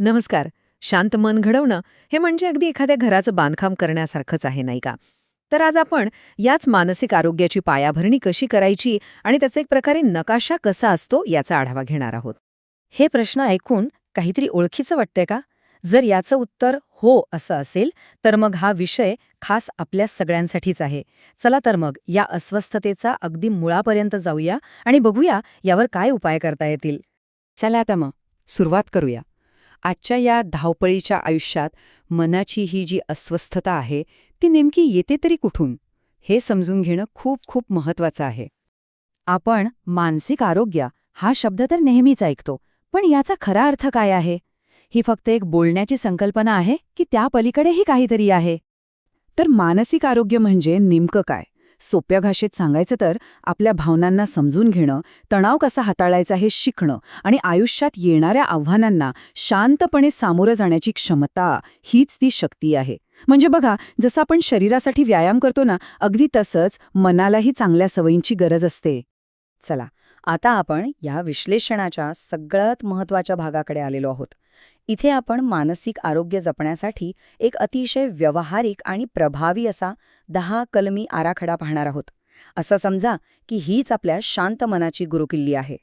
नमस्कार. शांत मन घडवणं हे म्हणजे अगदी एखाद्या घराचं बांधकाम करण्यासारखंच आहे, नाही का? तर आज आपण याच मानसिक आरोग्याची पायाभरणी कशी करायची आणि त्याचा एक प्रकारे नकाशा कसा असतो याचा आढावा घेणार आहोत. हे प्रश्न ऐकून काहीतरी ओळखीचं वाटतंय का? जर याचं उत्तर हो असं असेल, तर मग हा विषय खास आपल्या सगळ्यांसाठीच आहे. चला तर मग या अस्वस्थतेचा अगदी मुळापर्यंत जाऊया आणि बघूया यावर काय उपाय करता येतील. चला आता मग सुरुवात करूया. आजच्या या धावपळीच्या आयुष्यात मनाची ही जी अस्वस्थता आहे, ती नेमकी येते तरी कुठून? हे समजून घेणं खूप खूप महत्वाचं आहे. आपण मानसिक आरोग्य हा शब्द तर नेहमीच ऐकतो, पण याचा खरा अर्थ काय आहे? ही फक्त एक बोलण्याची संकल्पना आहे की त्या पलीकडेही काहीतरी आहे? तर मानसिक आरोग्य म्हणजे नेमकं काय? सोप्या भाषेत सांगायचं तर आपल्या भावनांना समजून घेणं, तणाव कसा हाताळायचा हे शिकणं आणि आयुष्यात येणाऱ्या आव्हानांना शांतपणे सामोरं जाण्याची क्षमता, हीच ती शक्ती आहे. म्हणजे बघा, जसं आपण शरीरासाठी व्यायाम करतो ना, अगदी तसंच मनालाही चांगल्या सवयींची गरज असते. चला, आता आपण या विश्लेषणाच्या सगळ्यात महत्त्वाच्या भागाकडे आलेलो आहोत. इथे आपण मानसिक आरोग्य जपण्यासाठी एक अतिशय व्यावहारिक आणि प्रभावी असा 10 कलमी आराखडा पाहणार आहोत. असं समजा की हीच आपल्या शांत मनाची गुरुकिल्ली आहे.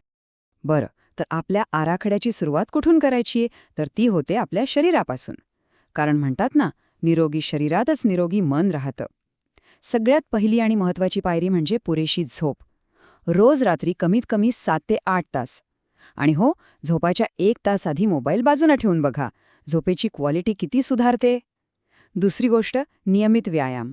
बरं, तर आपल्या आराखड्याची सुरुवात कुठून करायची? तर ती होते आपल्या शरीरापासून. कारण म्हणतात ना, निरोगी शरीरातच निरोगी मन राहतं. सगळ्यात पहिली आणि महत्त्वाची पायरी म्हणजे पुरेशी झोप. रोज रात्री कमीत कमी 7 ते 8 तास. आणि हो, झोपायच्या 1 तास आधी मोबाईल बाजूला ठेवून बघा. झोपेची क्वालिटी किती सुधारते. दुसरी गोष्ट, नियमित व्यायाम.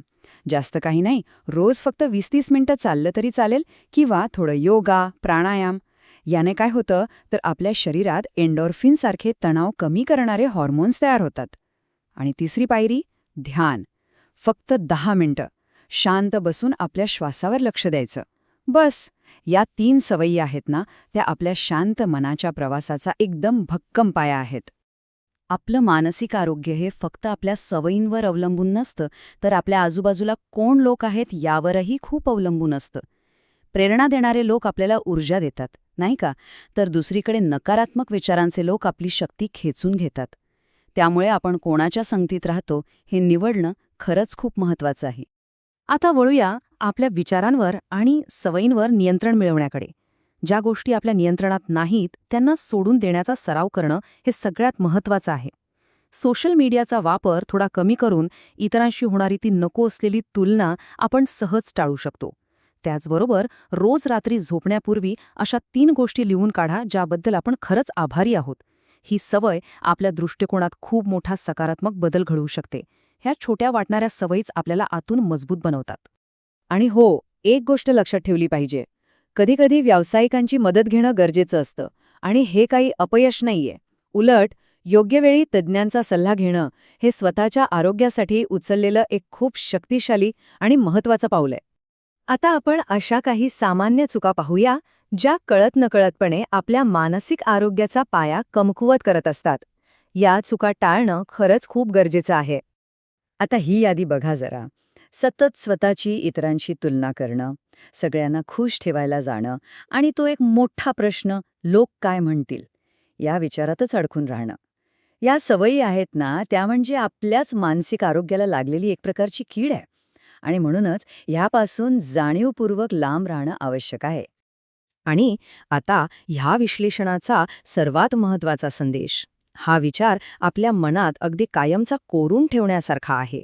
जास्त काही नाही, रोज फक्त 20-30 मिनिटं चाललं तरी चालेल किंवा थोडं योगा, प्राणायाम. याने काय होतं तर आपल्या शरीरात एंडोर्फिनसारखे तणाव कमी करणारे हॉर्मोन्स तयार होतात. आणि तिसरी पायरी, ध्यान. फक्त 10 मिनिटं शांत बसून आपल्या श्वासावर लक्ष द्यायचं. बस, या 3 सवयी आहेत ना, त्या आपल्या शांत मनाच्या प्रवासाचा एकदम भक्कम पाया आहेत. आपलं मानसिक आरोग्य हे फक्त आपल्या सवयींवर अवलंबून नसतं, तर आपल्या आजूबाजूला कोण लोक आहेत यावरही खूप अवलंबून असतं. प्रेरणा देणारे लोक आपल्याला ऊर्जा देतात, नाही का? तर दुसरीकडे नकारात्मक विचारांचे लोक आपली शक्ती खेचून घेतात. त्यामुळे आपण कोणाच्या संगतीत राहतो हे निवडणं खरंच खूप महत्वाचं आहे. आता वळूया आपल्या विचारांवर आणि सवयींवर नियंत्रण मिळवण्याकडे. ज्या गोष्टी आपल्या नियंत्रणात नाहीत त्यांना सोडून देण्याचा सराव करणं हे सगळ्यात महत्त्वाचं आहे. सोशल मीडियाचा वापर थोडा कमी करून इतरांशी होणारी ती नको असलेली तुलना आपण सहज टाळू शकतो. त्याचबरोबर रोज रात्री झोपण्यापूर्वी अशा 3 गोष्टी लिहून काढा ज्याबद्दल आपण खरंच आभारी आहोत. ही सवय आपल्या दृष्टिकोनात खूप मोठा सकारात्मक बदल घडवू शकते. ह्या छोट्या वाटणाऱ्या सवयीच आपल्याला आतून मजबूत बनवतात. आणि हो, एक गोष्ट लक्षात ठेवली पाहिजे. कधीकधी व्यावसायिकांची मदत घेणं गरजेचं असतं आणि हे काही अपयश नाहीये. उलट, योग्य वेळी तज्ज्ञांचा सल्ला घेणं हे स्वतःच्या आरोग्यासाठी उचललेलं एक खूप शक्तिशाली आणि महत्त्वाचं पाऊल आहे. आता आपण अशा काही सामान्य चुका पाहूया, ज्या कळत-नकळतपणे आपल्या मानसिक आरोग्याचा पाया कमकुवत करत असतात. या चुका टाळणं खरंच खूप गरजेचं आहे. आता ही यादी बघा जरा. सतत स्वतःची इतरांशी तुलना करणं, सगळ्यांना खुश ठेवायला जाणं आणि तो एक मोठा प्रश्न, लोक काय म्हणतील, या विचारातच अडकून राहणं. या सवयी आहेत ना, त्या म्हणजे आपल्याच मानसिक आरोग्याला लागलेली एक प्रकारची कीड आहे. आणि म्हणूनच ह्यापासून जाणीवपूर्वक लांब राहणं आवश्यक आहे. आणि आता ह्या विश्लेषणाचा सर्वात महत्त्वाचा संदेश. हा विचार आपल्या मनात अगदी कायमचा कोरून ठेवण्यासारखा आहे.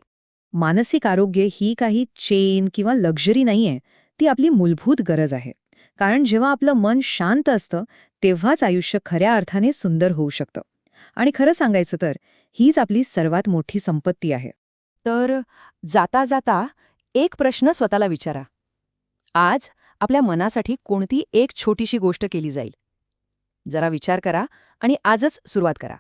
मानसिक आरोग्य ही काही चेन किंवा लक्झरी नाहीये, ती आपली मूलभूत गरज आहे. कारण जेव्हा आपलं मन शांत असतं, तेव्हाच आयुष्य खऱ्या अर्थाने सुंदर होऊ शकतं. आणि खरं सांगायचं तर हीच आपली सर्वात मोठी संपत्ती आहे. तर जाता जाता एक प्रश्न स्वतःला विचारा. आज आपल्या मनासाठी कोणती एक छोटीशी गोष्ट केली जाईल? जरा विचार करा आणि आजच सुरुवात करा.